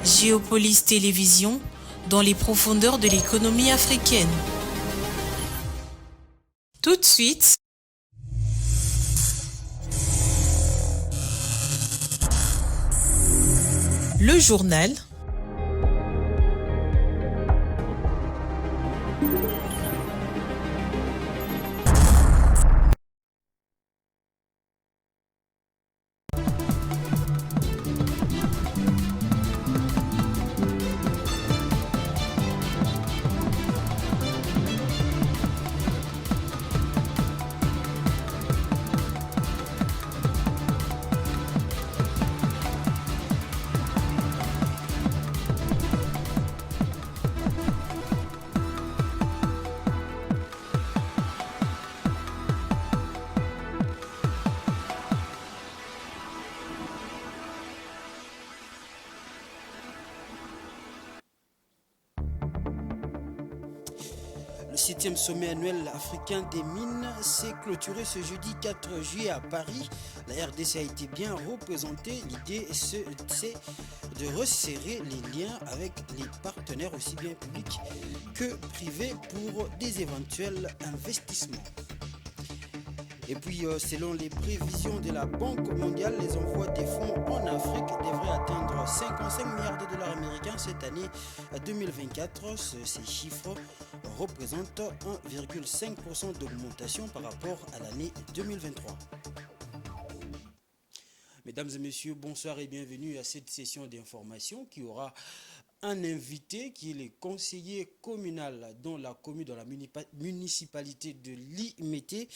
Géopolis Télévision, dans les profondeurs de l'économie africaine. Tout de suite, le journal. Le 7e sommet annuel africain des mines s'est clôturé ce jeudi 4 juillet à Paris. La RDC a été bien représentée. L'idée, c'est de resserrer les liens avec les partenaires aussi bien publics que privés pour des éventuels investissements. Et puis, selon les prévisions de la Banque mondiale, les envois des fonds en Afrique devraient atteindre 55 milliards de dollars américains cette année 2024. Ces chiffres représentent 1,5% d'augmentation par rapport à l'année 2023. Mesdames et messieurs, bonsoir et bienvenue à cette session d'information qui aura un invité qui est le conseiller communal dans la municipalité de Limete.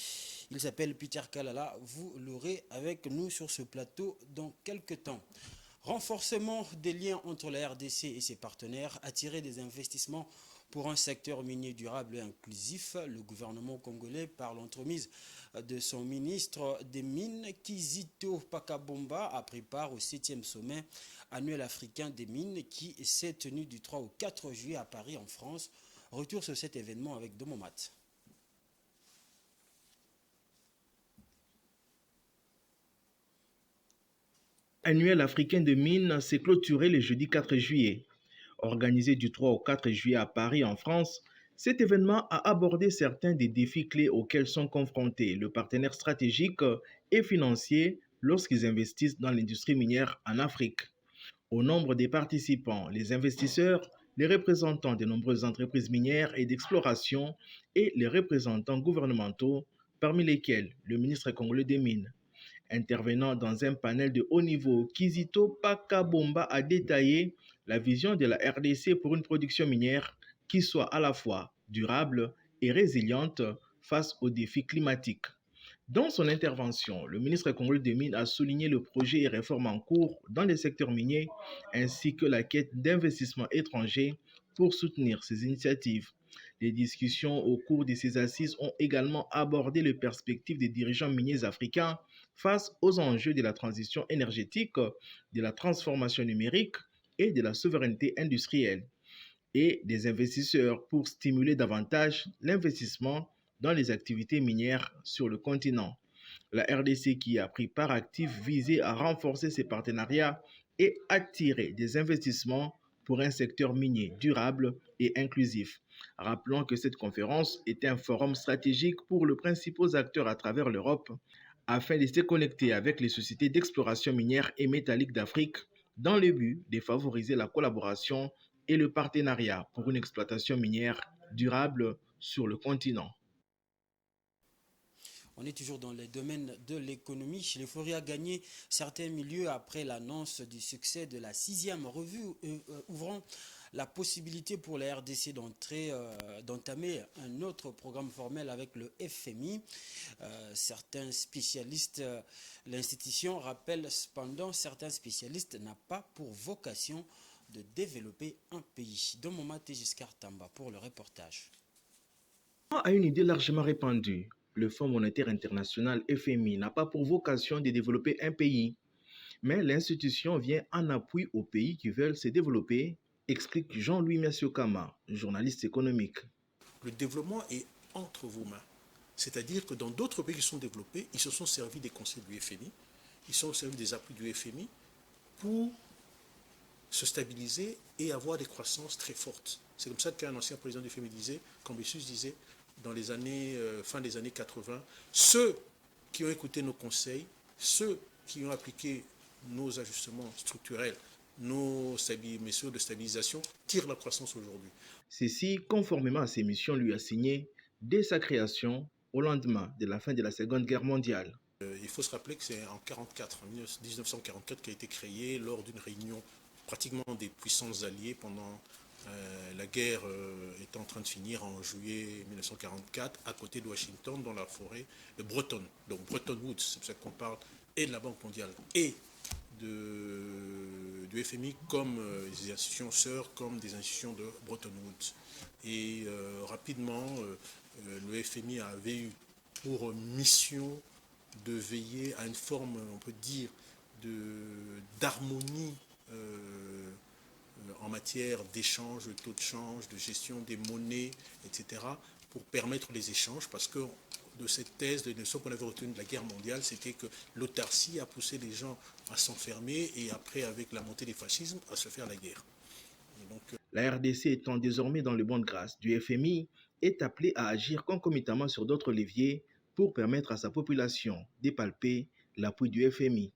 Il s'appelle Peter Kalala. Vous l'aurez avec nous sur ce plateau dans quelques temps. Renforcement des liens entre la RDC et ses partenaires, attirer des investissements pour un secteur minier durable et inclusif. Le gouvernement congolais, par l'entremise de son ministre des Mines, Kizito Pakabomba, a pris part au 7e sommet annuel africain des mines qui s'est tenu du 3 au 4 juillet à Paris en France. Retour sur cet événement avec Domomat. Annuel africain de mines s'est clôturé le jeudi 4 juillet. Organisé du 3 au 4 juillet à Paris en France, cet événement a abordé certains des défis clés auxquels sont confrontés les partenaires stratégiques et financiers lorsqu'ils investissent dans l'industrie minière en Afrique. Au nombre des participants, les investisseurs, les représentants de nombreuses entreprises minières et d'exploration et les représentants gouvernementaux, parmi lesquels le ministre congolais des Mines. Intervenant dans un panel de haut niveau, Kizito Pakabomba a détaillé la vision de la RDC pour une production minière qui soit à la fois durable et résiliente face aux défis climatiques. Dans son intervention, le ministre congolais des Mines a souligné le projet et réformes en cours dans les secteurs miniers ainsi que la quête d'investissements étrangers pour soutenir ces initiatives. Les discussions au cours de ces assises ont également abordé les perspectives des dirigeants miniers africains face aux enjeux de la transition énergétique, de la transformation numérique et de la souveraineté industrielle, et des investisseurs pour stimuler davantage l'investissement dans les activités minières sur le continent. La RDC qui a pris part active visait à renforcer ses partenariats et attirer des investissements pour un secteur minier durable et inclusif. Rappelons que cette conférence était un forum stratégique pour les principaux acteurs à travers l'Europe afin de se connecter avec les sociétés d'exploration minière et métallique d'Afrique dans le but de favoriser la collaboration et le partenariat pour une exploitation minière durable sur le continent. On est toujours dans les domaines de l'économie. L'euphorie a gagné certains milieux après l'annonce du succès de la 6e revue ouvrant la possibilité pour la RDC d'entamer un autre programme formel avec le FMI. Certains spécialistes, l'institution rappelle cependant, certains spécialistes n'a pas pour vocation de développer un pays. Dans mon matin, Giscard Tamba pour le reportage. A une idée largement répandue. Le Fonds monétaire international FMI n'a pas pour vocation de développer un pays, mais l'institution vient en appui aux pays qui veulent se développer, explique Jean-Louis Miasiokama, journaliste économique. Le développement est entre vos mains. C'est-à-dire que dans d'autres pays qui sont développés, ils se sont servis des conseils du FMI, ils se sont servis des appuis du FMI pour se stabiliser et avoir des croissances très fortes. C'est comme ça qu'un ancien président du FMI disait, Cambyses disait, dans les années, fin des années 80, ceux qui ont écouté nos conseils, ceux qui ont appliqué nos ajustements structurels, nos mesures de stabilisation, tirent la croissance aujourd'hui. Ceci, conformément à ses missions lui assignées dès sa création au lendemain de la fin de la Seconde Guerre mondiale. Il faut se rappeler que c'est en 1944 qu'a été créé lors d'une réunion pratiquement des puissances alliées pendant la guerre est en train de finir en juillet 1944 à côté de Washington dans la forêt de Bretton. Donc Bretton Woods, c'est pour ça qu'on parle et de la Banque mondiale et du FMI comme des institutions sœurs, comme des institutions de Bretton Woods. Et rapidement, le FMI avait eu pour mission de veiller à une forme, on peut dire, d'harmonie en matière d'échange, de taux de change, de gestion des monnaies, etc., pour permettre les échanges, parce que de cette thèse, de leçon qu'on avait retenue de la guerre mondiale, c'était que l'autarcie a poussé les gens à s'enfermer et après, avec la montée des fascismes, à se faire la guerre. Donc, la RDC étant désormais dans le bon de grâce du FMI, est appelée à agir concomitamment sur d'autres leviers pour permettre à sa population dépalper l'appui du FMI.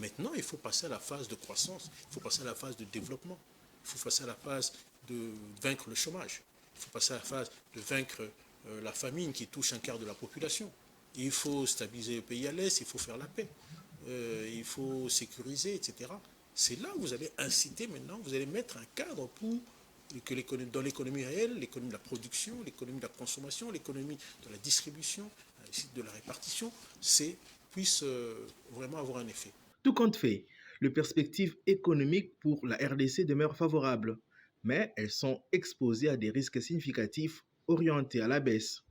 Maintenant, il faut passer à la phase de croissance, il faut passer à la phase de développement, il faut passer à la phase de vaincre le chômage, il faut passer à la phase de vaincre la famine qui touche un quart de la population. Il faut stabiliser le pays à l'Est, il faut faire la paix, il faut sécuriser, etc. C'est là où vous allez inciter maintenant, vous allez mettre un cadre pour que dans l'économie réelle, l'économie de la production, l'économie de la consommation, l'économie de la distribution, de la répartition, puisse vraiment avoir un effet. Tout compte fait, les perspectives économiques pour la RDC demeurent favorables, mais elles sont exposées à des risques significatifs orientés à la baisse.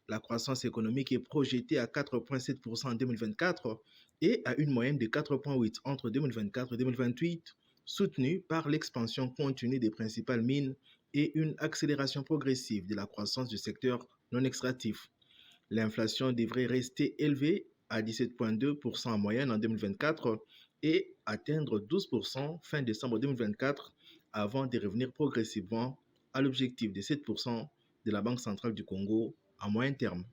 La croissance économique est projetée à 4,7% en 2024 et à une moyenne de 4,8% entre 2024 et 2028, soutenue par l'expansion continue des principales mines et une accélération progressive de la croissance du secteur non extractif. L'inflation devrait rester élevée à 17,2% en moyenne en 2024 et atteindre 12% fin décembre 2024 avant de revenir progressivement à l'objectif de 7% de la Banque centrale du Congo à moyen terme.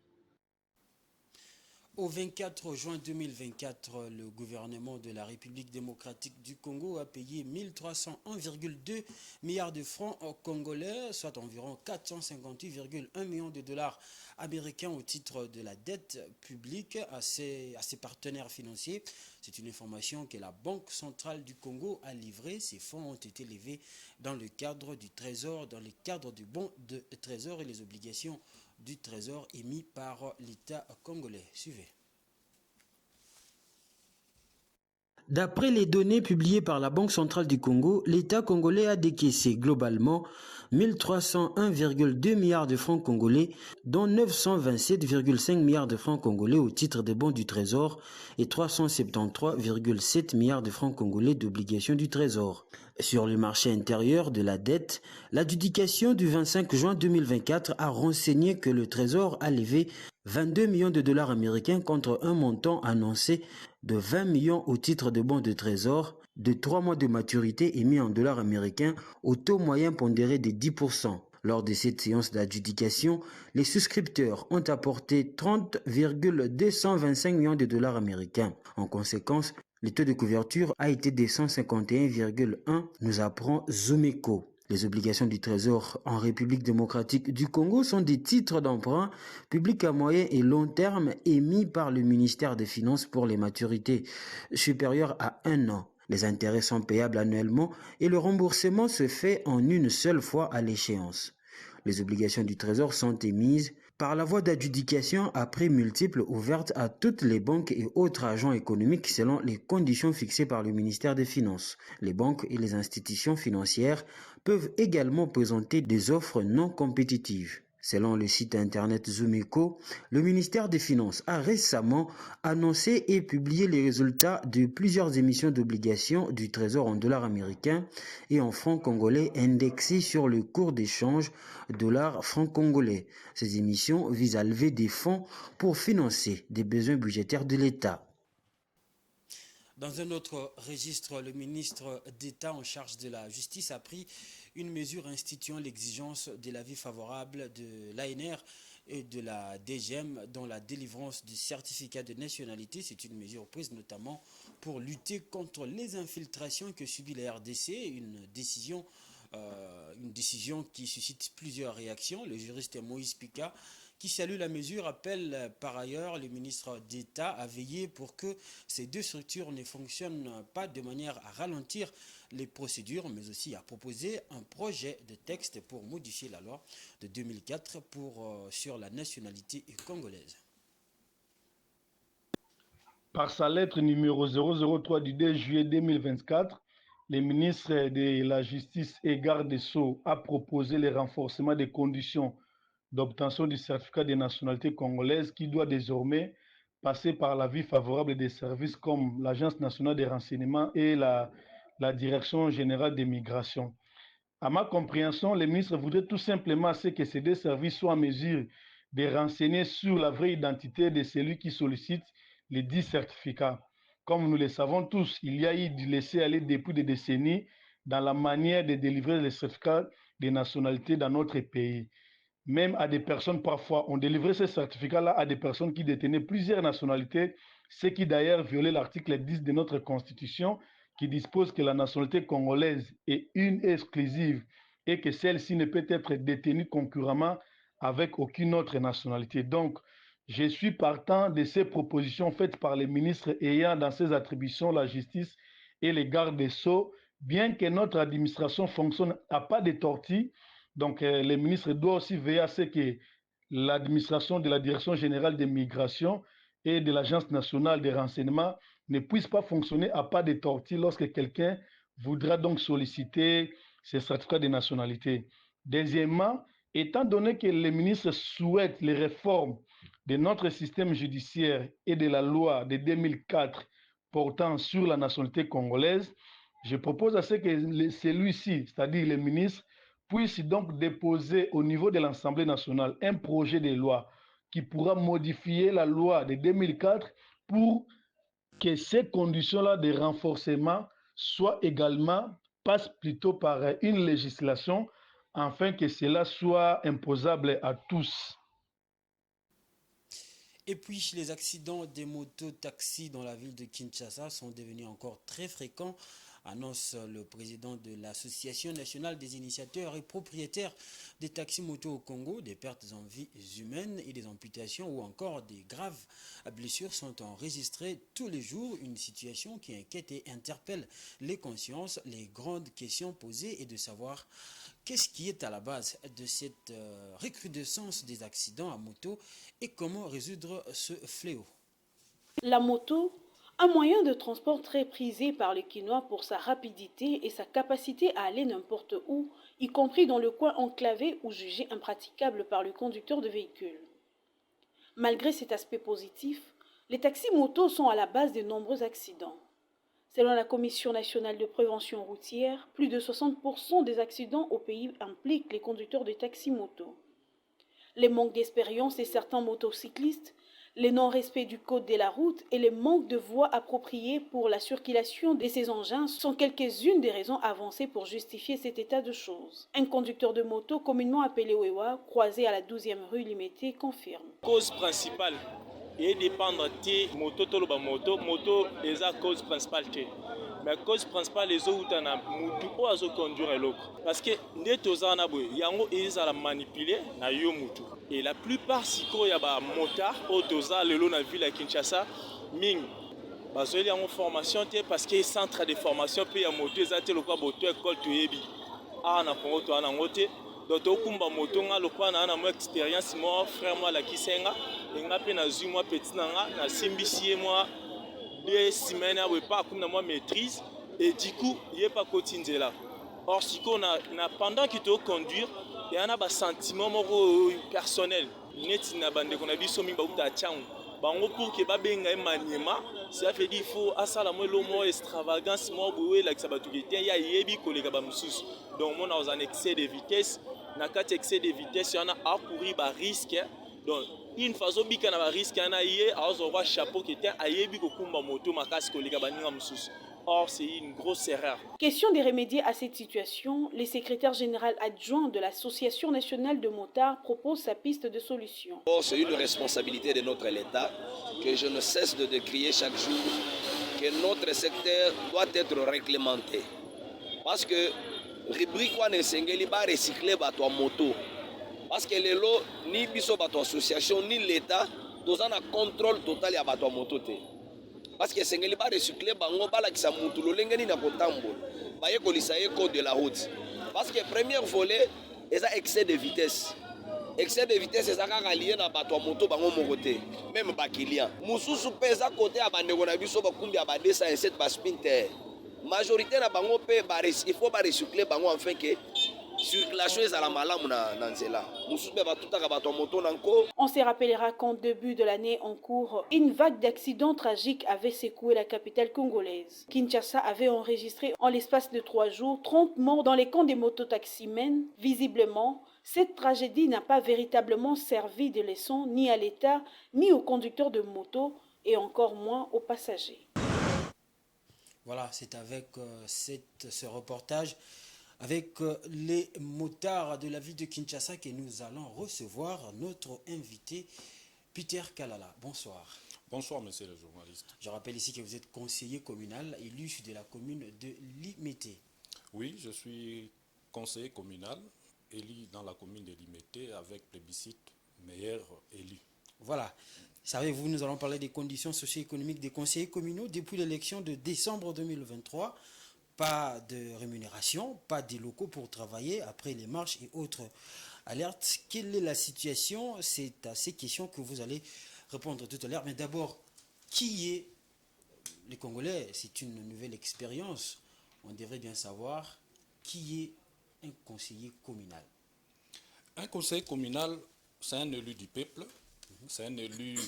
Au 24 juin 2024, le gouvernement de la République démocratique du Congo a payé 1301,2 milliards de francs congolais, soit environ 458,1 millions de dollars américains au titre de la dette publique à ses partenaires financiers. C'est une information que la Banque centrale du Congo a livrée. Ces fonds ont été levés dans le cadre du Trésor, dans le cadre du bon de Trésor et les obligations du Trésor émis par l'État congolais. Suivez. D'après les données publiées par la Banque centrale du Congo, l'État congolais a décaissé globalement 1301,2 milliards de francs congolais, dont 927,5 milliards de francs congolais au titre des bons du Trésor et 373,7 milliards de francs congolais d'obligations du Trésor. Sur le marché intérieur de la dette, l'adjudication du 25 juin 2024 a renseigné que le Trésor a levé 22 millions de dollars américains contre un montant annoncé de 20 millions au titre de bons de Trésor de 3 mois de maturité émis en dollars américains au taux moyen pondéré de 10%. Lors de cette séance d'adjudication, les souscripteurs ont apporté 30,225 millions de dollars américains. En conséquence, le taux de couverture a été de 151,1, nous apprend Zumeco. Les obligations du Trésor en République démocratique du Congo sont des titres d'emprunt publics à moyen et long terme émis par le ministère des Finances pour les maturités supérieures à 1 an. Les intérêts sont payables annuellement et le remboursement se fait en une seule fois à l'échéance. Les obligations du Trésor sont émises par la voie d'adjudication à prix multiples ouvertes à toutes les banques et autres agents économiques selon les conditions fixées par le ministère des Finances. Les banques et les institutions financières peuvent également présenter des offres non compétitives. Selon le site internet Zumeco, le ministère des Finances a récemment annoncé et publié les résultats de plusieurs émissions d'obligations du Trésor en dollars américains et en francs congolais indexés sur le cours d'échange dollar-franc congolais. Ces émissions visent à lever des fonds pour financer des besoins budgétaires de l'État. Dans un autre registre, le ministre d'État en charge de la justice a pris une mesure instituant l'exigence de l'avis favorable de l'ANR et de la DGM dans la délivrance du certificat de nationalité. C'est une mesure prise notamment pour lutter contre les infiltrations que subit la RDC, une décision qui suscite plusieurs réactions. Le juriste Moïse Pika, qui salue la mesure, appelle par ailleurs le ministre d'État à veiller pour que ces deux structures ne fonctionnent pas de manière à ralentir les procédures, mais aussi à proposer un projet de texte pour modifier la loi de 2004 sur la nationalité congolaise. Par sa lettre numéro 003 du 2 juillet 2024, le ministre de la Justice et garde des Sceaux a proposé le renforcement des conditions d'obtention du certificat de nationalité congolaise qui doit désormais passer par l'avis favorable des services comme l'Agence nationale des renseignements et la Direction générale des migrations. À ma compréhension, le ministre voudrait tout simplement que ces deux services soient en mesure de renseigner sur la vraie identité de celui qui sollicite les 10 certificats. Comme nous le savons tous, il y a eu du laisser-aller depuis des décennies dans la manière de délivrer les certificats de nationalité dans notre pays. Même à des personnes, parfois, on délivrait ces certificats-là à des personnes qui détenaient plusieurs nationalités, ce qui d'ailleurs violait l'article 10 de notre Constitution, qui dispose que la nationalité congolaise est une exclusive et que celle-ci ne peut être détenue concurremment avec aucune autre nationalité. Donc, je suis partant de ces propositions faites par les ministres ayant dans ses attributions la justice et les gardes des Sceaux, bien que notre administration fonctionne à pas de tortue. Donc, les ministres doivent aussi veiller à ce que l'administration de la Direction générale des migrations et de l'Agence nationale des renseignements ne puisse pas fonctionner à pas de tortue lorsque quelqu'un voudra donc solliciter ces certificats de nationalité. Deuxièmement, étant donné que les ministres souhaitent les réformes de notre système judiciaire et de la loi de 2004 portant sur la nationalité congolaise, je propose à ce que celui-ci, c'est-à-dire les ministres, puisse donc déposer au niveau de l'Assemblée nationale un projet de loi qui pourra modifier la loi de 2004 pour que ces conditions-là de renforcement passent plutôt par une législation afin que cela soit imposable à tous. Et puis, les accidents des motos-taxis dans la ville de Kinshasa sont devenus encore très fréquents, annonce le président de l'Association nationale des initiateurs et propriétaires des taxis-motos au Congo. Des pertes en vies humaines et des amputations ou encore des graves blessures sont enregistrées tous les jours. Une situation qui inquiète et interpelle les consciences. Les grandes questions posées est de savoir qu'est-ce qui est à la base de cette recrudescence des accidents à moto et comment résoudre ce fléau. La moto, un moyen de transport très prisé par les Kinois pour sa rapidité et sa capacité à aller n'importe où, y compris dans le coin enclavé ou jugé impraticable par le conducteur de véhicule. Malgré cet aspect positif, les taxis-motos sont à la base de nombreux accidents. Selon la Commission nationale de prévention routière, plus de 60% des accidents au pays impliquent les conducteurs de taxis-motos. Les manques d'expérience de certains motocyclistes, les non-respect du code de la route et les manques de voies appropriées pour la circulation de ces engins sont quelques-unes des raisons avancées pour justifier cet état de choses. Un conducteur de moto, communément appelé Wewa, croisé à la 12e rue Limété, confirme. Cause principale et dépendre de moto toloba moto est la cause principale. Mais la cause principale est que mutu o azo conduire eloko parce que nde tozana boye yango ezala manipuler na yo mutu et la plupart siko ya ba motard o toza lelo na ville ya Kinshasa ming bazoli yango formation te parce que centre de formation pe ya moto ezate lokwa boto école toyebi na Congo to ana ngote donc tokumba moto nga lokwa na mo expérience mo frère moi la kisenga nga pe na zui moi petit na simbisi moi 2 semaines à pas comme moi maîtrise et du coup il est pas quotidien là. Or si qu'on a pendant qu'il te conduire il y en a un sentiment personnel net na bande qu'on a vu somi ba uta tchang bango pour que ba benga maniema ça fait dire il faut asala mo lomo extravagance mo boue la ça batulité ya yebi kolega ba mususu donc on a un excès de vitesse na 4 excès de vitesse il y en a à courir ba risque donc une façon bika na ba risque na ye azo wa chapeau qui était ayebi ko kumba moto makasi ko leka baninga mususu. Or c'est une grosse erreur. Question de remédier à cette situation, le secrétaire général adjoint de l'Association nationale de motards propose sa piste de solution. Or, c'est une responsabilité de notre État que je ne cesse de décrier chaque jour que notre secteur doit être réglementé. Parce que rubrique wana esengeli ba recycler bato moto. Parce que lelo ni biso bato association ni l'État dans un contrôle total ya bato moto te. Parce que esengeli ba recycler bango balakisa mutu lolenge ni na kotambola. Baye kolisa ye code de la route. Parce que premier volet est un excès de vitesse. Excès de vitesse est un lié na bato moto bango mokote. Même ba client. Mususu pesa côté ya bandeko na biso bakumbi ya ba 207 ba spinter. Majorité na bango pe il faut ba recycler bango afin que circulation ezala malamu na nzela. Mususu be batutaka bato moto nanko. On se rappellera qu'en début de l'année en cours, une vague d'accidents tragiques avait secoué la capitale congolaise. Kinshasa avait enregistré en l'espace de 3 jours 30 morts dans les camps des mototaximens. Visiblement, cette tragédie n'a pas véritablement servi de leçon ni à l'État, ni aux conducteurs de moto, et encore moins aux passagers. Voilà, c'est avec ce reportage avec les motards de la ville de Kinshasa que nous allons recevoir notre invité Peter Kalala. Bonsoir. Bonsoir, monsieur le journaliste. Je rappelle ici que vous êtes conseiller communal élu de la commune de Limete. Oui, je suis conseiller communal élu dans la commune de Limete avec plébiscite meilleur élu. Voilà. Savez-vous, nous allons parler des conditions socio-économiques des conseillers communaux depuis l'élection de décembre 2023. Pas de rémunération, pas de locaux pour travailler après les marches et autres alertes. Quelle est la situation? C'est à ces questions que vous allez répondre tout à l'heure. Mais d'abord, qui est les Congolais? C'est une nouvelle expérience. On devrait bien savoir qui est un conseiller communal. Un conseiller communal, c'est un élu du peuple, c'est un élu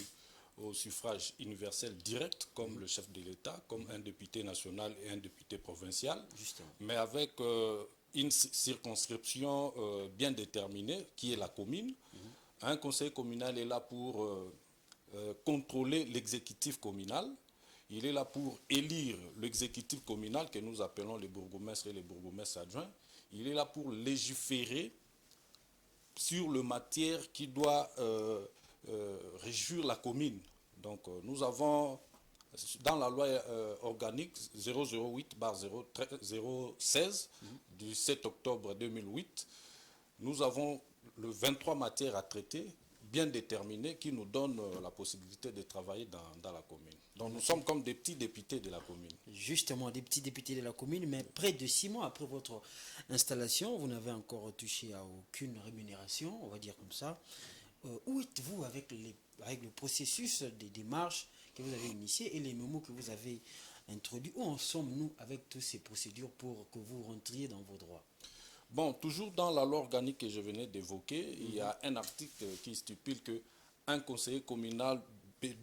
au suffrage universel direct, comme le chef de l'État, comme un député national et un député provincial, Justement. mais avec une circonscription bien déterminée, qui est la commune. Un conseil communal est là pour contrôler l'exécutif communal. Il est là pour élire l'exécutif communal, que nous appelons les bourgmestres et les bourgmestres adjoints. Il est là pour légiférer sur le matière qui doit réjouir la commune. Donc nous avons dans la loi organique 008/016 du 7 octobre 2008, nous avons le 23 matières à traiter bien déterminées qui nous donnent la possibilité de travailler dans la commune. Donc nous sommes comme des petits députés de la commune. Justement, des petits députés de la commune, mais près de 6 mois après votre installation, vous n'avez encore touché à aucune rémunération, on va dire comme ça. Où êtes-vous avec le processus des démarches que vous avez initiées et les mémos que vous avez introduits? Où en sommes-nous avec toutes ces procédures pour que vous rentriez dans vos droits? Bon, toujours dans la loi organique que je venais d'évoquer, il y a un article qui stipule qu'un conseiller communal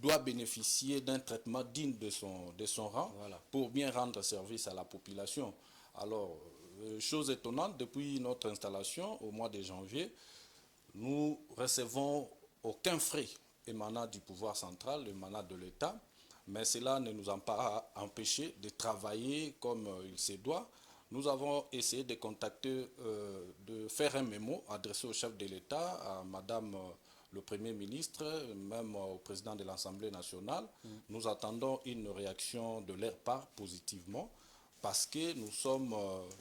doit bénéficier d'un traitement digne de son rang, voilà, pour bien rendre service à la population. Alors, chose étonnante, depuis notre installation au mois de janvier, nous recevons aucun frais émanant du pouvoir central, émanant de l'État, mais cela ne nous a pas empêché de travailler comme il se doit. Nous avons essayé de contacter, de faire un mémo adressé au chef de l'État, à Madame le Premier ministre, même au président de l'Assemblée nationale. Nous attendons une réaction de leur part positivement, parce que nous sommes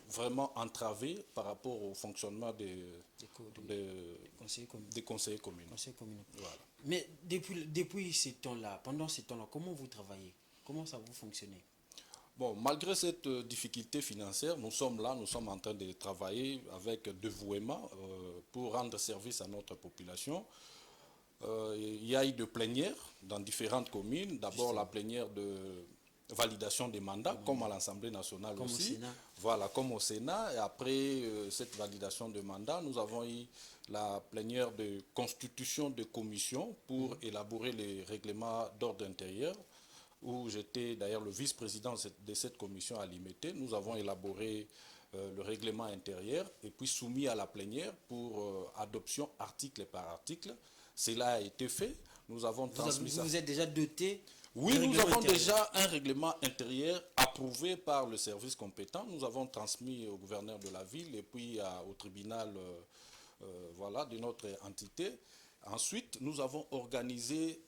vraiment entravés par rapport au fonctionnement des conseillers communaux. Voilà. Mais depuis ce temps-là, pendant ce temps-là, comment vous travaillez? Comment ça vous fonctionnez? Bon, malgré cette difficulté financière, nous sommes là, nous sommes en train de travailler avec dévouement pour rendre service à notre population. Il y a eu de plénières dans différentes communes. D'abord la plénière de validation des mandats, comme à l'Assemblée nationale comme aussi. Au Sénat. Voilà, comme au Sénat. Et après cette validation de mandat, nous avons eu la plénière de constitution de commission pour élaborer les règlements d'ordre intérieur, où j'étais d'ailleurs le vice-président de cette commission à Limete. Nous avons élaboré le règlement intérieur et puis soumis à la plénière pour adoption article par article. Cela a été fait. Nous avons transmis ça. Vous êtes déjà doté? Oui, nous avons déjà un règlement intérieur approuvé par le service compétent. Nous avons transmis au gouverneur de la ville et puis au tribunal voilà, de notre entité. Ensuite, nous avons organisé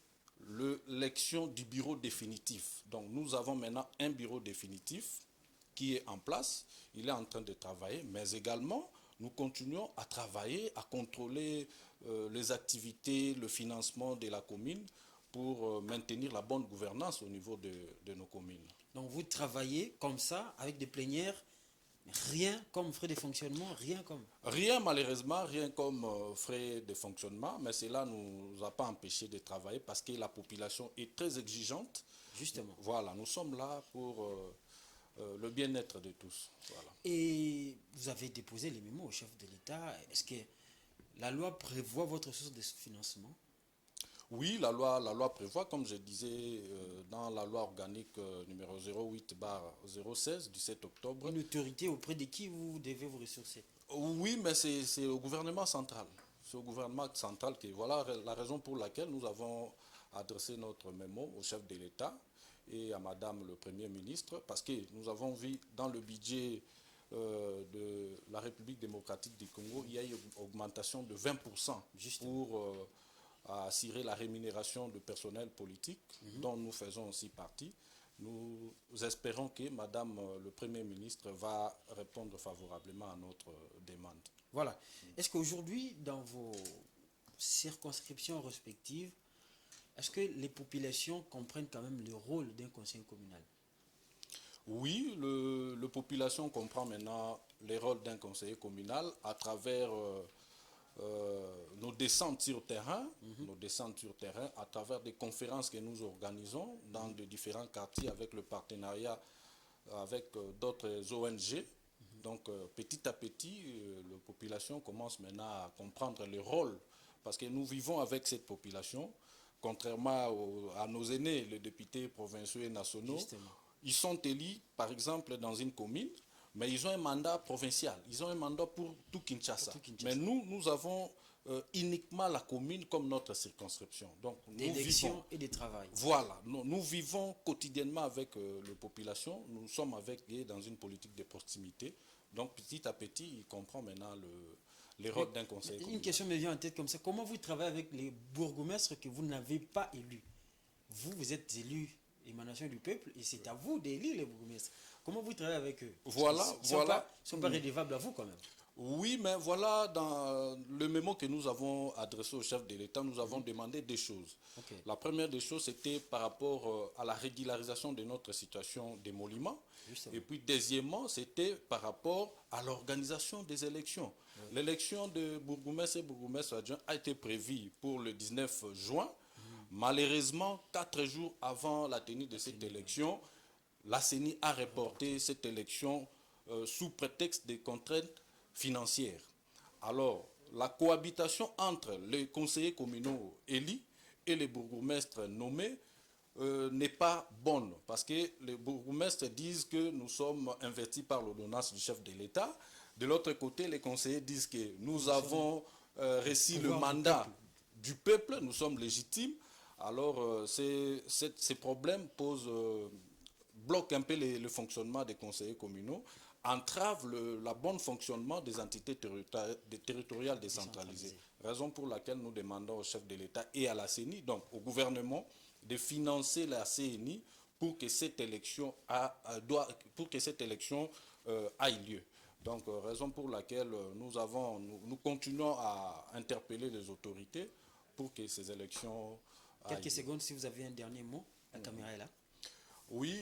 l'élection du bureau définitif. Donc, nous avons maintenant un bureau définitif qui est en place. Il est en train de travailler, mais également, nous continuons à travailler, à contrôler les activités, le financement de la commune pour maintenir la bonne gouvernance au niveau de nos communes. Donc vous travaillez comme ça, avec des plénières, rien comme frais de fonctionnement, rien comme... Rien malheureusement, rien comme frais de fonctionnement, mais cela ne nous a pas empêché de travailler parce que la population est très exigeante. Justement. Voilà, nous sommes là pour le bien-être de tous. Voilà. Et vous avez déposé les mémos au chef de l'État. Est-ce que la loi prévoit votre source de financement? Oui, la loi prévoit, comme je disais, dans la loi organique numéro 08/016 du 7 octobre. Une autorité auprès de qui vous devez vous ressourcer? Oui, mais c'est au gouvernement central. C'est au gouvernement central que voilà la raison pour laquelle nous avons adressé notre mémo au chef de l'État et à Madame le Premier ministre, parce que nous avons vu dans le budget de la République démocratique du Congo, il y a eu une augmentation de 20% pour assurer la rémunération du personnel politique, dont nous faisons aussi partie. Nous espérons que Madame le Premier ministre va répondre favorablement à notre demande. Voilà. Est-ce qu'aujourd'hui, dans vos circonscriptions respectives, est-ce que les populations comprennent quand même le rôle d'un conseiller communal? Oui, la population comprend maintenant le rôle d'un conseiller communal à travers nos descentes sur terrain, à travers des conférences que nous organisons dans de différents quartiers avec le partenariat avec d'autres ONG. Donc petit à petit, la population commence maintenant à comprendre le rôle, parce que nous vivons avec cette population, contrairement à nos aînés, les députés provinciaux et nationaux. Justement. Ils sont élus, par exemple, dans une commune, mais ils ont un mandat provincial, ils ont un mandat pour tout Kinshasa. Mais nous avons uniquement la commune comme notre circonscription. Donc, d'élection et de travail. Voilà, nous vivons quotidiennement avec la population, nous sommes avec eux dans une politique de proximité. Donc petit à petit, ils comprennent maintenant le rôle d'un conseiller communal. Une question me vient en tête comme ça. Comment vous travaillez avec les bourgmestres que vous n'avez pas élus? Vous êtes élus émanation du peuple et c'est à vous d'élire les bourgmestres. Comment vous travaillez avec eux? Voilà. Ils ne sont pas redevables à vous quand même. Oui, mais voilà, dans le mémo que nous avons adressé au chef de l'État, nous avons demandé des choses. Okay. La première des choses, c'était par rapport à la régularisation de notre situation d'émolument. Et puis, deuxièmement, c'était par rapport à l'organisation des élections. Oui. L'élection de bourgmestre et bourgmestre adjoint a été prévue pour le 19 juin. Malheureusement, 4 jours avant la tenue de cette élection, la CENI a reporté cette élection sous prétexte des contraintes financières. Alors, la cohabitation entre les conseillers communaux élus et les bourgmestres nommés n'est pas bonne, parce que les bourgmestres disent que nous sommes investis par l'ordonnance du chef de l'État. De l'autre côté, les conseillers disent que nous avons reçu le mandat du peuple, nous sommes légitimes. Alors, ces problèmes bloquent un peu le fonctionnement des conseillers communaux, entravent le bon fonctionnement des entités territoriales décentralisées. Raison pour laquelle nous demandons au chef de l'État et à la CENI, donc au gouvernement, de financer la CENI pour que cette élection aille lieu. Donc, raison pour laquelle nous continuons à interpeller les autorités pour que ces élections aillent. Quelques secondes, si vous avez un dernier mot, la caméra est là. Oui,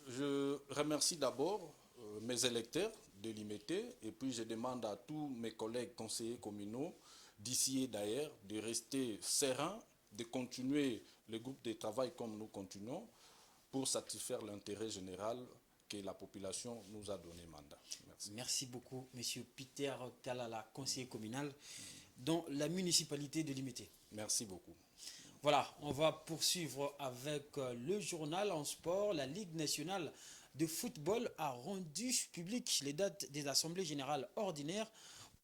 je remercie d'abord mes électeurs de l'IMET et puis je demande à tous mes collègues conseillers communaux d'ici et d'ailleurs de rester sereins, de continuer le groupe de travail comme nous continuons pour satisfaire l'intérêt général que la population nous a donné mandat. Merci. Merci beaucoup, M. Peter Kalala, conseiller communal dans la municipalité de l'IMET. Merci beaucoup. Voilà, on va poursuivre avec le journal en sport. La Ligue nationale de football a rendu publiques les dates des assemblées générales ordinaires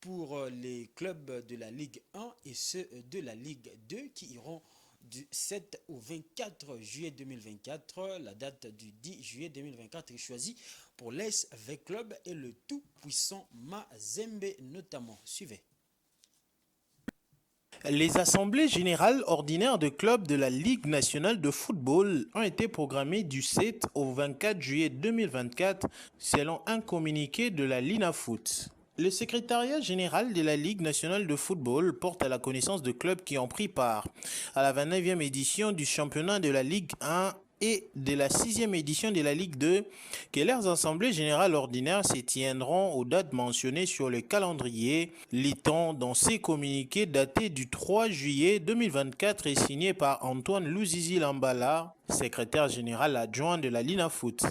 pour les clubs de la Ligue 1 et ceux de la Ligue 2 qui iront du 7 au 24 juillet 2024. La date du 10 juillet 2024 est choisie pour l'SV Club et le tout-puissant Mazembe notamment. Suivez. Les assemblées générales ordinaires de clubs de la Ligue nationale de football ont été programmées du 7 au 24 juillet 2024 selon un communiqué de la LINAFoot. Le secrétariat général de la Ligue nationale de football porte à la connaissance de clubs qui ont pris part à la 29e édition du championnat de la Ligue 1 et de la 6e édition de la Ligue 2 que leurs assemblées générales ordinaires se tiendront aux dates mentionnées sur le calendrier, lit-on dans ces communiqués datés du 3 juillet 2024 et signés par Antoine Louzizi Lambala, secrétaire général adjoint de la LINAFoot.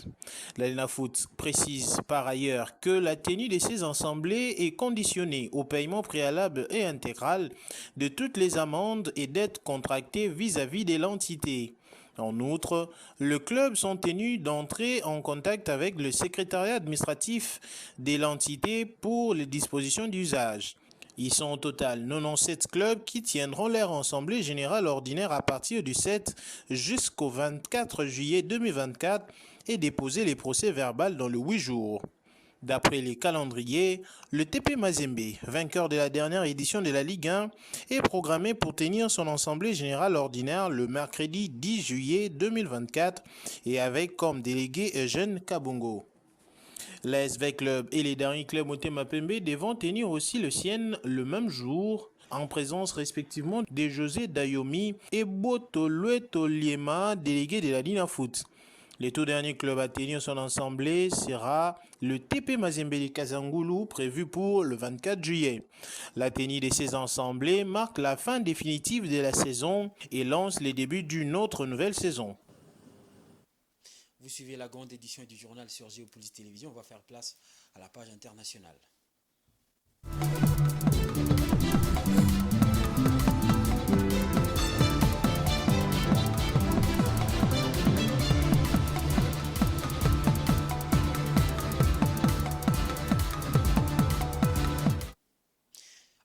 La LINAFoot précise par ailleurs que la tenue de ces assemblées est conditionnée au paiement préalable et intégral de toutes les amendes et dettes contractées vis-à-vis de l'entité. En outre, les clubs sont tenus d'entrer en contact avec le secrétariat administratif de l'entité pour les dispositions d'usage. Ils sont au total 97 clubs qui tiendront leur assemblée générale ordinaire à partir du 7 jusqu'au 24 juillet 2024 et déposer les procès-verbaux dans les 8 jours. D'après les calendriers, le TP Mazembe, vainqueur de la dernière édition de la Ligue 1, est programmé pour tenir son assemblée générale ordinaire le mercredi 10 juillet 2024 et avec comme délégué Eugène Kabongo. L'ASV Club et les derniers clubs Motema Pembe devront tenir aussi le sien le même jour, en présence respectivement de José Dayomi et Botolwe Toliema, délégué de la LINAFoot. Le tout dernier club à tenir son assemblée sera le TP Mazembe de Kazangulu, prévu pour le 24 juillet. La tenue de ces assemblées marque la fin définitive de la saison et lance les débuts d'une autre nouvelle saison. Vous suivez la grande édition du journal sur Géopolis Télévision. On va faire place à la page internationale.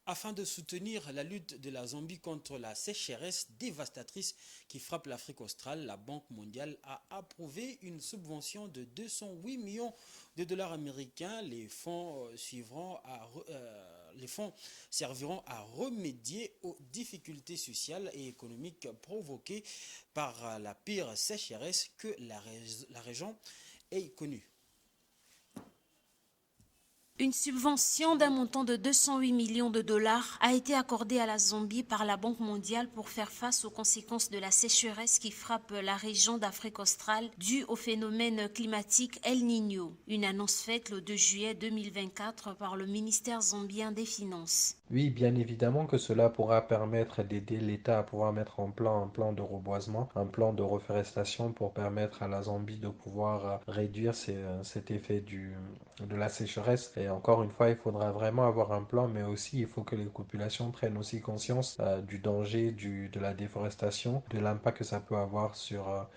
Afin de soutenir la lutte de la Zambie contre la sécheresse dévastatrice qui frappe l'Afrique australe, la Banque mondiale a approuvé une subvention de 208 millions de dollars américains. Les fonds serviront à remédier aux difficultés sociales et économiques provoquées par la pire sécheresse que la région ait connue. Une subvention d'un montant de 208 millions de dollars a été accordée à la Zambie par la Banque mondiale pour faire face aux conséquences de la sécheresse qui frappe la région d'Afrique australe due au phénomène climatique El Niño. Une annonce faite le 2 juillet 2024 par le ministère zambien des Finances. Oui, bien évidemment que cela pourra permettre d'aider l'État à pouvoir mettre en place un plan de reboisement, un plan de reforestation pour permettre à la Zambie de pouvoir réduire cet effet de la sécheresse. Et encore une fois, il faudra vraiment avoir un plan, mais aussi il faut que les populations prennent aussi conscience du danger de la déforestation, de l'impact que ça peut avoir sur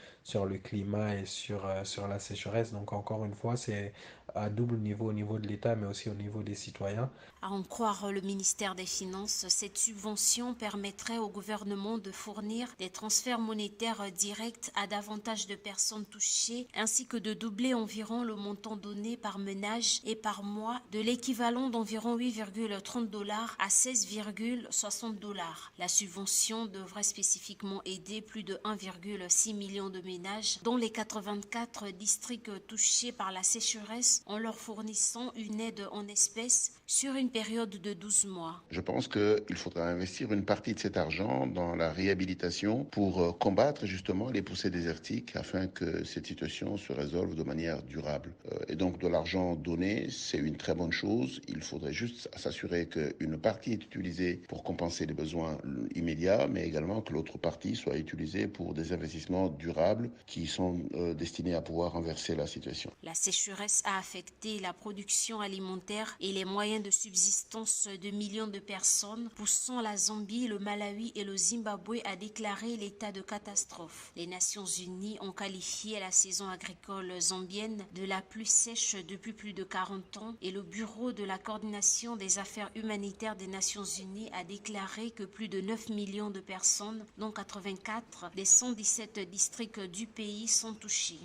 le climat et sur la sécheresse. Donc encore une fois, c'est à double niveau, au niveau de l'État, mais aussi au niveau des citoyens. À en croire le ministère des Finances, cette subvention permettrait au gouvernement de fournir des transferts monétaires directs à davantage de personnes touchées, ainsi que de doubler environ le montant donné par ménage et par mois de l'équivalent d'environ 8,30 $ à 16,60 $. La subvention devrait spécifiquement aider plus de 1,6 million de ménages dans les 84 districts touchés par la sécheresse en leur fournissant une aide en espèces sur une période de 12 mois. Je pense qu'il faudra investir une partie de cet argent dans la réhabilitation pour combattre justement les poussées désertiques afin que cette situation se résolve de manière durable. Et donc de l'argent donné, c'est une très bonne chose. Il faudrait juste s'assurer qu'une partie est utilisée pour compenser les besoins immédiats, mais également que l'autre partie soit utilisée pour des investissements durables qui sont destinés à pouvoir renverser la situation. La sécheresse a affecté la production alimentaire et les moyens de subsistance de millions de personnes, poussant la Zambie, le Malawi et le Zimbabwe à déclarer l'état de catastrophe. Les Nations Unies ont qualifié la saison agricole zambienne de la plus sèche depuis plus de 40 ans et le Bureau de la coordination des affaires humanitaires des Nations Unies a déclaré que plus de 9 millions de personnes, dont 84 des 117 districts du pays, sont touchés.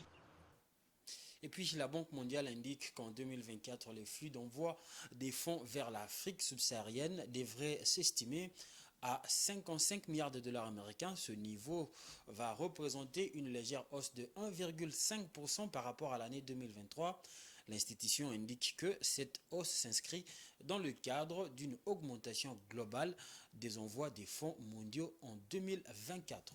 Et puis la Banque mondiale indique qu'en 2024, les flux d'envoi des fonds vers l'Afrique subsaharienne devraient s'estimer à 55 milliards de dollars américains. Ce niveau va représenter une légère hausse de 1,5% par rapport à l'année 2023. L'institution indique que cette hausse s'inscrit dans le cadre d'une augmentation globale des envois des fonds mondiaux en 2024.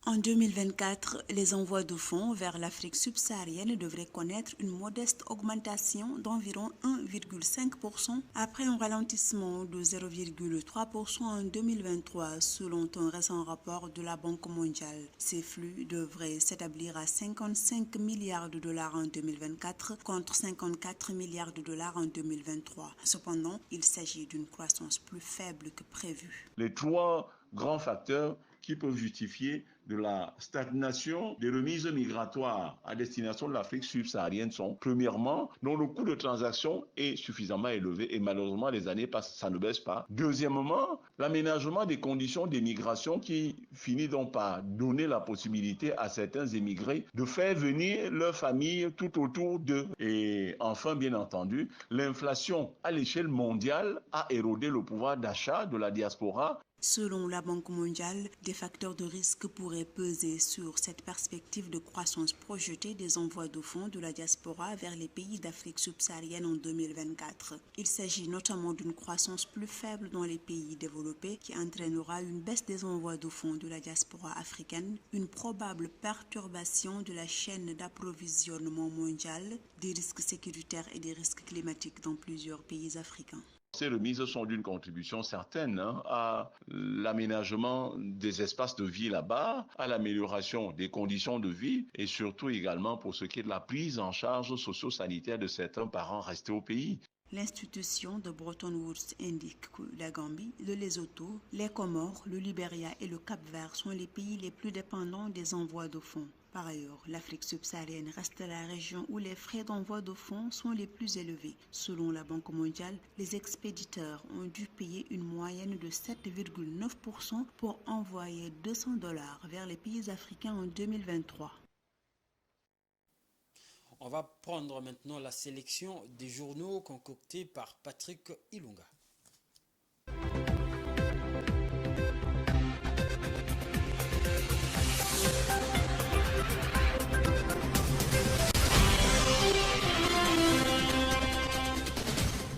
En 2024, les envois de fonds vers l'Afrique subsaharienne devraient connaître une modeste augmentation d'environ 1,5% après un ralentissement de 0,3% en 2023 selon un récent rapport de la Banque mondiale. Ces flux devraient s'établir à 55 milliards de dollars en 2024 contre 54 milliards de dollars en 2023. Cependant, il s'agit d'une croissance plus faible que prévu. Les trois grands facteurs qui peuvent justifier de la stagnation des remises migratoires à destination de l'Afrique subsaharienne sont, premièrement, dont le coût de transaction est suffisamment élevé et malheureusement les années passent, ça ne baisse pas. Deuxièmement, l'aménagement des conditions d'émigration qui finit donc par donner la possibilité à certains émigrés de faire venir leur famille tout autour d'eux. Et enfin, bien entendu, l'inflation à l'échelle mondiale a érodé le pouvoir d'achat de la diaspora. Selon la Banque mondiale, des facteurs de risque pourraient peser sur cette perspective de croissance projetée des envois de fonds de la diaspora vers les pays d'Afrique subsaharienne en 2024. Il s'agit notamment d'une croissance plus faible dans les pays développés qui entraînera une baisse des envois de fonds de la diaspora africaine, une probable perturbation de la chaîne d'approvisionnement mondiale, des risques sécuritaires et des risques climatiques dans plusieurs pays africains. Ces remises sont d'une contribution certaine à l'aménagement des espaces de vie là-bas, à l'amélioration des conditions de vie et surtout également pour ce qui est de la prise en charge socio-sanitaire de certains parents restés au pays. L'institution de Bretton Woods indique que la Gambie, le Lesotho, les Comores, le Libéria et le Cap-Vert sont les pays les plus dépendants des envois de fonds. Par ailleurs, l'Afrique subsaharienne reste la région où les frais d'envoi de fonds sont les plus élevés. Selon la Banque mondiale, les expéditeurs ont dû payer une moyenne de 7,9% pour envoyer $200 vers les pays africains en 2023. On va prendre maintenant la sélection des journaux concoctés par Patrick Ilunga.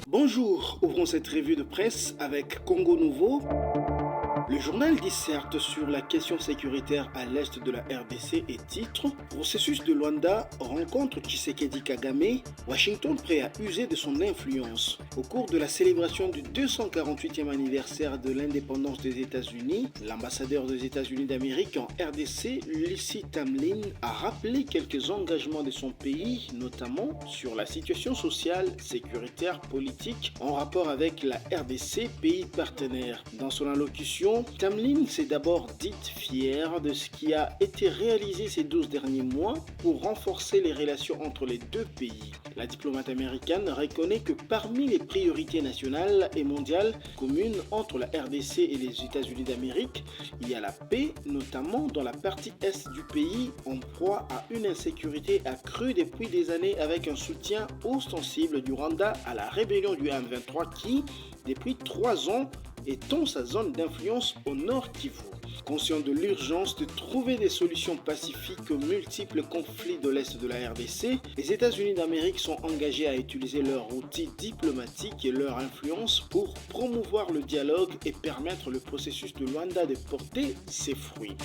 Bonjour, ouvrons cette revue de presse avec Congo Nouveau. Le journal disserte sur la question sécuritaire à l'est de la RDC et titre « Processus de Luanda rencontre Tshisekedi Kagame, Washington prêt à user de son influence ». Au cours de la célébration du 248e anniversaire de l'indépendance des États-Unis, l'ambassadeur des États-Unis d'Amérique en RDC, Lucy Tamlin, a rappelé quelques engagements de son pays, notamment sur la situation sociale, sécuritaire, politique, en rapport avec la RDC, pays partenaire. Dans son allocution, Tamlin s'est d'abord dite fière de ce qui a été réalisé ces 12 derniers mois pour renforcer les relations entre les deux pays. La diplomate américaine reconnaît que parmi les priorités nationales et mondiales communes entre la RDC et les États-Unis d'Amérique, il y a la paix, notamment dans la partie est du pays, en proie à une insécurité accrue depuis des années avec un soutien ostensible du Rwanda à la rébellion du M23 qui, depuis 3 ans, étend sa zone d'influence au nord Kivu. Conscient de l'urgence de trouver des solutions pacifiques aux multiples conflits de l'Est de la RDC, les États-Unis d'Amérique sont engagés à utiliser leurs outils diplomatiques et leur influence pour promouvoir le dialogue et permettre le processus de Luanda de porter ses fruits.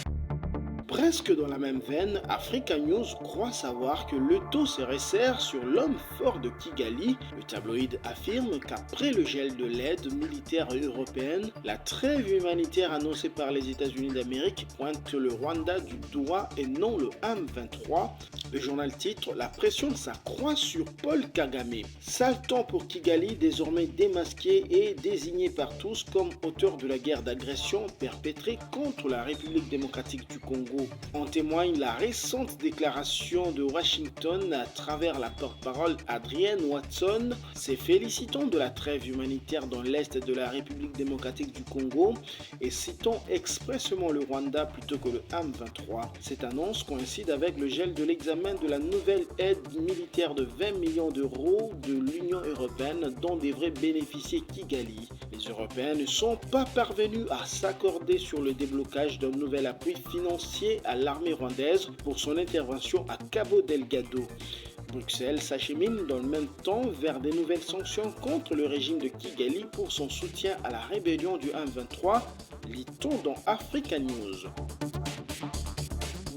Presque dans la même veine, Africa News croit savoir que Leto se resserre sur l'homme fort de Kigali. Le tabloïd affirme qu'après le gel de l'aide militaire européenne, la trêve humanitaire annoncée par les États-Unis d'Amérique pointe le Rwanda du doigt et non le M23. Le journal titre « La pression s'accroît sur Paul Kagame ». Sale temps pour Kigali, désormais démasqué et désigné par tous comme auteur de la guerre d'agression perpétrée contre la République démocratique du Congo. En témoigne la récente déclaration de Washington à travers la porte-parole Adrienne Watson, se félicitant de la trêve humanitaire dans l'est de la République démocratique du Congo et citant expressément le Rwanda plutôt que le M23. Cette annonce coïncide avec le gel de l'examen de la nouvelle aide militaire de 20 millions d'euros de l'Union européenne dont devrait bénéficier Kigali. Les Européens ne sont pas parvenus à s'accorder sur le déblocage d'un nouvel appui financier à l'armée rwandaise pour son intervention à Cabo Delgado. Bruxelles s'achemine dans le même temps vers des nouvelles sanctions contre le régime de Kigali pour son soutien à la rébellion du M23, lit-on dans Africa News.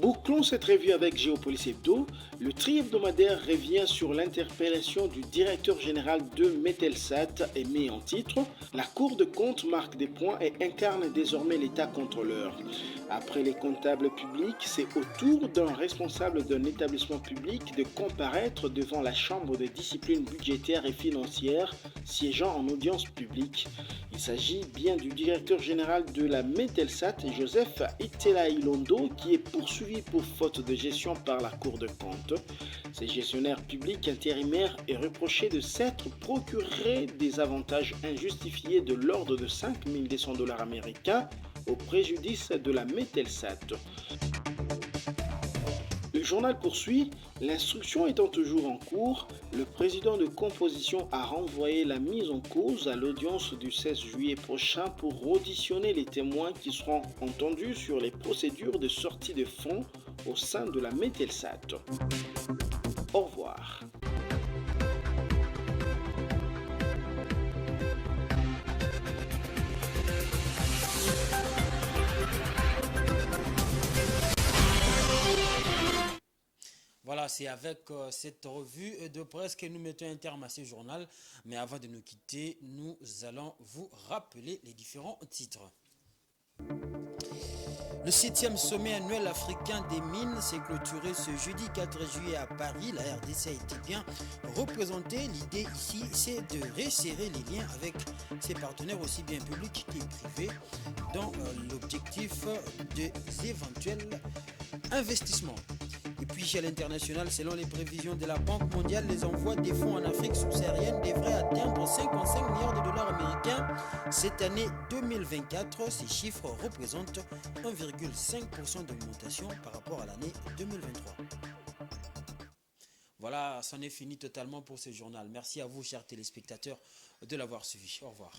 Bouclons cette revue avec Géopolis Hebdo. Le tri-hebdomadaire revient sur l'interpellation du directeur général de Metelsat et met en titre « La Cour de compte marque des points et incarne désormais l'État contrôleur ». Après les comptables publics, c'est au tour d'un responsable d'un établissement public de comparaître devant la Chambre de discipline budgétaire et financière siégeant en audience publique. Il s'agit bien du directeur général de la Metelsat, Joseph Itela Ilondo, qui est poursuivi pour faute de gestion par la Cour de compte. Ce gestionnaire public intérimaire est reproché de s'être procuré des avantages injustifiés de l'ordre de 5 200 $ américains au préjudice de la Metelsat. Le journal poursuit, l'instruction étant toujours en cours, le président de composition a renvoyé la mise en cause à l'audience du 16 juillet prochain pour auditionner les témoins qui seront entendus sur les procédures de sortie de fonds au sein de la Metelsat. Au revoir. Voilà, c'est avec cette revue de presse que nous mettons un terme à ce journal. Mais avant de nous quitter, nous allons vous rappeler les différents titres. Le 7e sommet annuel africain des mines s'est clôturé ce jeudi 4 juillet à Paris. La RDC a été bien représentée. L'idée ici, c'est de resserrer les liens avec ses partenaires aussi bien publics que privés dans l'objectif des éventuels investissements. Et puis à l'international, selon les prévisions de la Banque mondiale, les envois des fonds en Afrique subsaharienne devraient atteindre 55 milliards de dollars américains cette année 2024. Ces chiffres représentent 1,5% d'augmentation par rapport à l'année 2023. Voilà, c'en est fini totalement pour ce journal. Merci à vous, chers téléspectateurs, de l'avoir suivi. Au revoir.